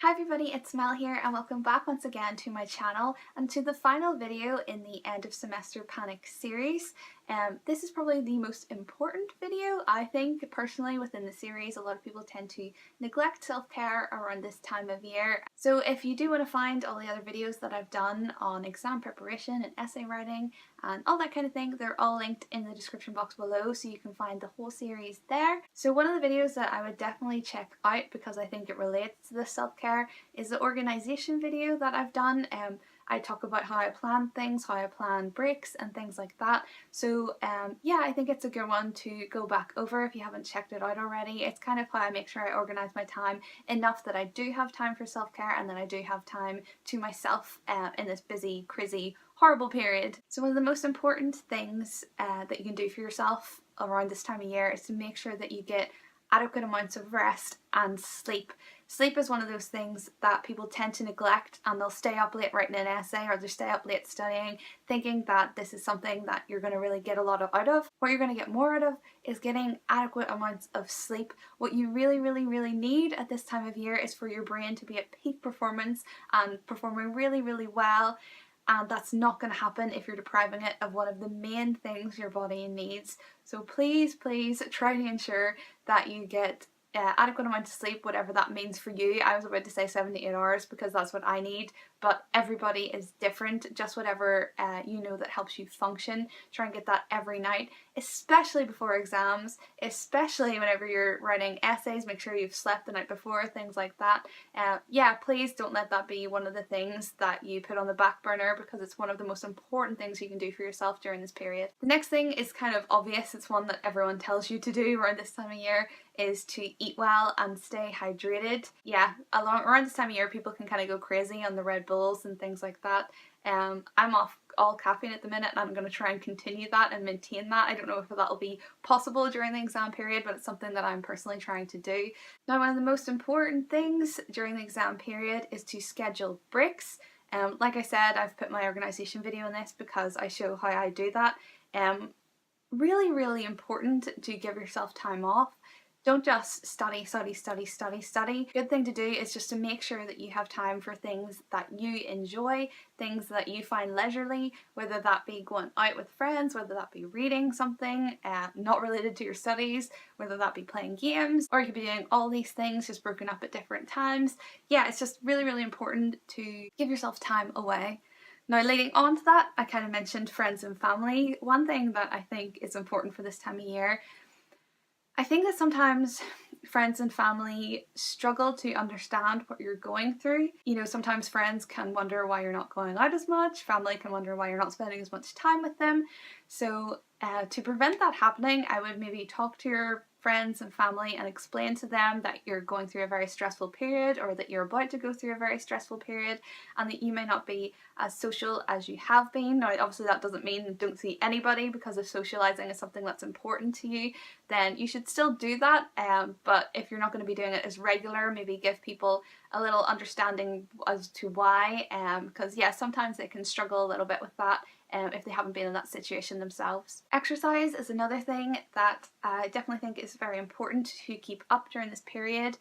Hi everybody, it's Mel here and welcome back once again to my channel and to the final video in the end of semester panic series. This is probably the most important video, I think, personally within the series. A lot of people tend to neglect self-care around this time of year. So if you do want to find all the other videos that I've done on exam preparation and essay writing and all that kind of thing, they're all linked in the description box below, so you can find the whole series there. So one of the videos that I would definitely check out because I think it relates to the self-care is the organisation video that I've done. I talk about how I plan things, how I plan breaks and things like that. So yeah, I think it's a good one to go back over if you haven't checked it out already. It's kind of how I make sure I organise my time enough that I do have time for self-care and that I do have time to myself in this busy, crazy, horrible period. So one of the most important things that you can do for yourself around this time of year is to make sure that you get adequate amounts of rest and sleep. Sleep is one of those things that people tend to neglect, and they'll stay up late writing an essay or they stay up late studying thinking that this is something that you're going to really get a lot out of. What you're going to get more out of is getting adequate amounts of sleep. What you really need at this time of year is for your brain to be at peak performance and performing really well. And that's not going to happen if you're depriving it of one of the main things your body needs. So please try to ensure that you get adequate amount of sleep, whatever that means for you. I was about to say 7 to 8 hours because that's what I need, but everybody is different. Just whatever you know that helps you function. Try and get that every night, especially before exams, especially whenever you're writing essays. Make sure you've slept the night before, things like that. Yeah, please don't let that be one of the things that you put on the back burner, because it's one of the most important things you can do for yourself during this period. The next thing is kind of obvious. It's one that everyone tells you to do around this time of year, is to eat well and stay hydrated. Yeah, around this time of year people can kind of go crazy on the Red Bulls and things like that. I'm off all caffeine at the minute and I'm going to try and continue that and maintain that. I don't know if that'll be possible during the exam period, but it's something that I'm personally trying to do. Now, one of the most important things during the exam period is to schedule breaks. Like I said, I've put my organisation video in this because I show how I do that. Really important to give yourself time off. Don't just study. Good thing to do is just to make sure that you have time for things that you enjoy, things that you find leisurely, whether that be going out with friends, whether that be reading something not related to your studies, whether that be playing games, or you could be doing all these things just broken up at different times. Yeah, it's just really important to give yourself time away. Now, leading on to that, I kind of mentioned friends and family. One thing that I think is important for this time of year, I think that sometimes friends and family struggle to understand what you're going through. You know, sometimes friends can wonder why you're not going out as much, family can wonder why you're not spending as much time with them. So to prevent that happening, I would maybe talk to your friends and family and explain to them that you're going through a very stressful period, or that you're about to go through a very stressful period, and that you may not be as social as you have been. Now, obviously that doesn't mean don't see anybody, because if socializing is something that's important to you, then you should still do that. But if you're not going to be doing it as regular, maybe give people a little understanding as to why, because yeah, sometimes they can struggle a little bit with that if they haven't been in that situation themselves. Exercise is another thing that I definitely think is very important to keep up during this period,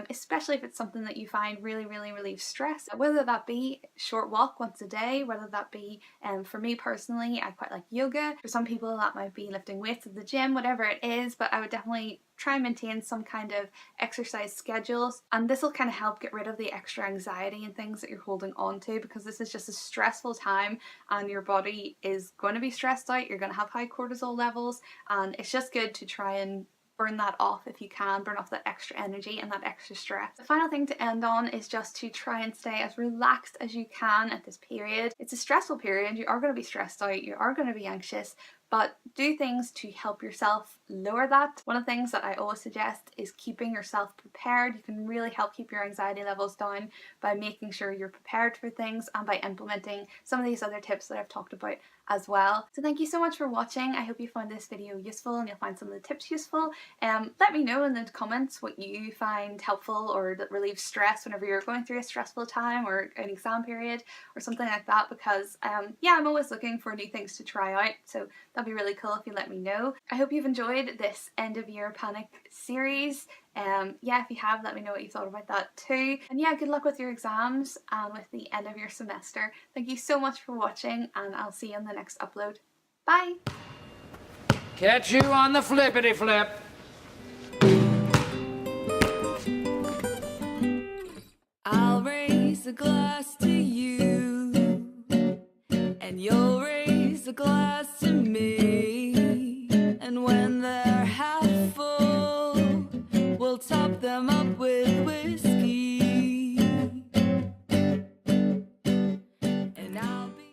especially if it's something that you find really relieves stress. Whether that be short walk once a day, whether that be, for me personally, I quite like yoga. For some people that might be lifting weights at the gym, whatever it is, but I would definitely try and maintain some kind of exercise schedules, and this will kind of help get rid of the extra anxiety and things that you're holding on to, because this is just a stressful time and your body is going to be stressed out, you're going to have high cortisol levels, and it's just good to try and burn that off if you can, burn off that extra energy and that extra stress. The final thing to end on is just to try and stay as relaxed as you can at this period. It's a stressful period, you are going to be stressed out, you are going to be anxious, but do things to help yourself lower that. One of the things that I always suggest is keeping yourself prepared. You can really help keep your anxiety levels down by making sure you're prepared for things and by implementing some of these other tips that I've talked about as well. So thank you so much for watching. I hope you found this video useful and you'll find some of the tips useful. Let me know in the comments what you find helpful or that relieves stress whenever you're going through a stressful time or an exam period or something like that, because yeah, I'm always looking for new things to try out, so that'd be really cool if you let me know. I hope you've enjoyed this end of year panic series. Yeah, if you have, let me know what you thought about that too. And yeah, good luck with your exams and with the end of your semester. Thank you so much for watching, and I'll see you in the next upload. Bye! Catch you on the flippity flip. I'll raise a glass to you, and you'll raise a glass to me. And when they're half full, we'll top them up with